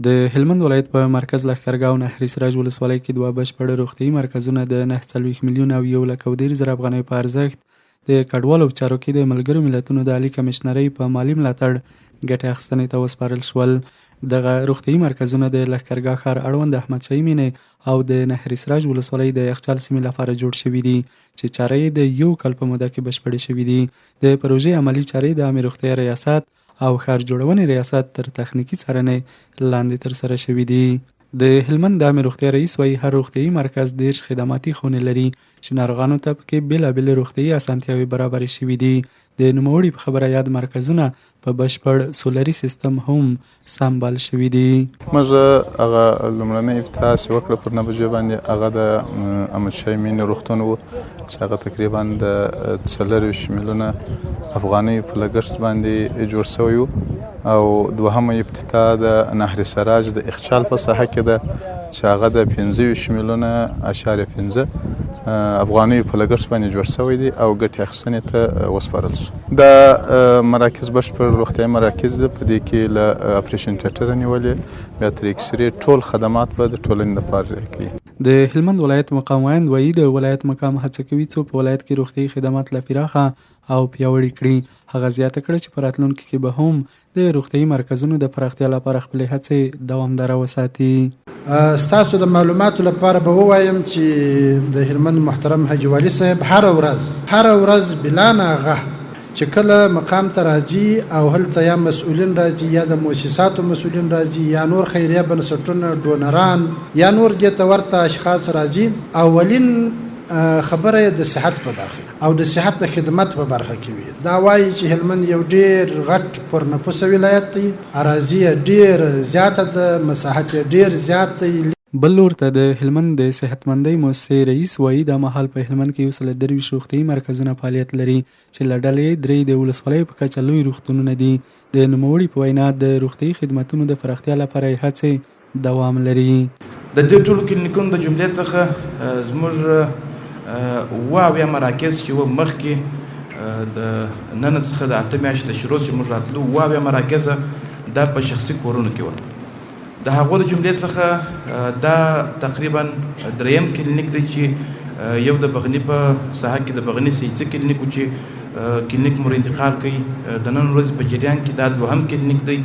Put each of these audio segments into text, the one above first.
د هلمند ولایت په مرکز لښکرګاه نهري سراج ولسوالۍ کې 2 بشپړ روغتیایي مرکزونه د 9.40 میلیون او 1,10,000 افغانیو په ارزښت د کډوالو په چارو کې د ملګرو ملتونو د عالي کمشنرۍ په مالي ملاتړ ګټې اخیستنې ته وسپارل شول. دغه روغتیایي مرکزونه د لښکرګاه ښار اړوند احمدشاهي مینې او د نهري سراج ولسوالۍ د یخچال سیمې لپاره جوړ شوي دي چې چارې یې د 1 کال په موده کې بشپړې شوي دي. د پروژې عملي چارې د عامې روغتیا ریاست او ښار جوړونې ریاست تر تخنیکي څارنې لاندې ترسره شوي دي. د هلمند د عامې روغتیا رئیس وایي هر روغتیایي مرکز 10 خدماتي خونې لري چې ناروغانو ته پکې بېلابېلې روغتیایي اسانتیاوې برابرې شوي دي. د نوموړي په خبره یاد مرکزونه په بشپړ سولري سیستم هم سمبال شوي دي. موږ هغه لومړنۍ افتتاح چې وکړه پر 9 بجې باندې هغه د احمدشاهي مینې روغتون و چې هغه تقریبا د 40 میلیونه افغانۍ په لګښت باندې جوړ شوی و. او دوهمه افتتاح د نهر سراج د یخچال په ساحه کې ده چې هغه د 25 میلیونه اشاریه 15 افغانۍ په لګښت باندې جوړ شوی دی او ګټې اخیستنې ته وسپارل شو. دا مراکز بشپړ روغتیایي مراکز دي، په دې کې له اپریشن تیټر نیولې بیا تر اکسرې ټول خدمات به د ټولنې لپاره کوي. د هلمند ولایت مقام ویاند وایي د ولایت مقام هڅه کوي څو په ولایت کې روغتیایي خدمات لا پراخه او پیاوړي کړي. هغه زیاته کړه چې په راتلونکي کې به هم د روغتیایي مرکزونو د پراختیا لپاره خپلې هڅې دوامداره وساتي. ستاسو د معلوماتو لپاره به ووایم چې د هلمند محترم حاجي والي صاحب هر ورځ بلا ناغه چې کله مقام ته راځي او هلته یا مسؤلین راځي یا د مؤسساتو مسؤلین راځي یا نور خیریه بنسټونه ډونران یا نور دې ته ورته اشخاص راځي، اولین خبره د صحت په برخه او د صحت د خدمت په برخه کې وي. دا وایي چې هلمند یو ډیر غټ پرنفوسه ولایت دی، اراضي ډیر زیاته ده، مساحت ډیر زیات دی. بل لور ته د هلمند د صحتمندۍ مؤسسې رئیس وایي دا مهال په هلمند کې 123 روغتیایي مرکزونه فعالیت لري چې له ډلې 3 د ولسوالیو په کچه لوی روغتونونه دي. د نوموړي په وینا د روغتیایي خدماتونو د پراختیا لپاره هڅې دوام لري. د دې ټولو کلینیکونو د جملې څخه زموږ واویا مراکز چې و مخکې د نن څخه د 8 میاشتې شروع چې موږ راتلو واویا مراکز دا په شخصي کورونو کې و. د هغو د جملې څخه دا تقریبا دریم کلینیک دی چې یو د بغنی په ساحه کې د بغنی سیجزه کلینیک و چې کلینیک مور انتقال کوي. د نن ورځې په جریان کې دا دوهم کلینیک دی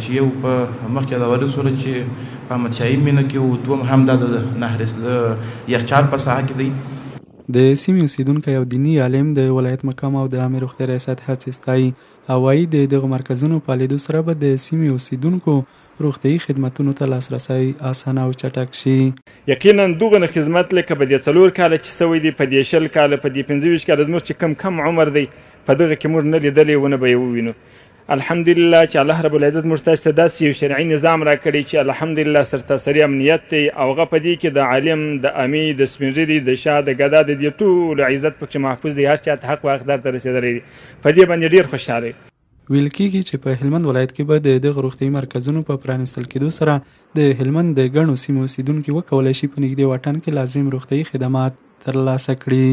چې یو په مخکې د وارث وره چې په احمدشاهي مینه کې و، دوم هم دا د نهر یخچال په ساحه کې دی. د سیمې اوسیدونکی او دیني عالم د ولایت مقام او د عامې روغتیا ریاست هڅې ستایي او وایي د دغو مرکزونو فعالېدو سره به د سیمې اوسیدونکو روغتیایي خدمتونو ته لاسرسی اسانه او چټک شي. یقینا دغه خدمت لکه په دې 4 کاله چې سوی دی، په دې 60 کاله، په دې 25 کاله زموږ چې کم عمر دی په دغه کې موږ نه لیدلې ونه به یې ووینو. الحمدلله چې الله رب العزت موږ تاسو ته داسې یو شرعي نظام راکړی چې الحمدلله سرتاسري امنیت دی او هغه په دې کې د عالم، د امي، د سپین ږیري، د شاه، د ګدا د دې ټولو عزت پکې محفوظ دی. هر چا ته حق او حقدار ته رسېدلی دی. په دې باندې ډېر خوشحاله ویل کېږي چې په هلمند ولایت کې به د دغه روغتیایي مرکزونو په پرانیستل کېدو سره د هلمند د ګڼو سیمو اوسیدونکي وکولی شي په نږدې واټن کې لازم روغتیایي خدمات ترلاسه کړي.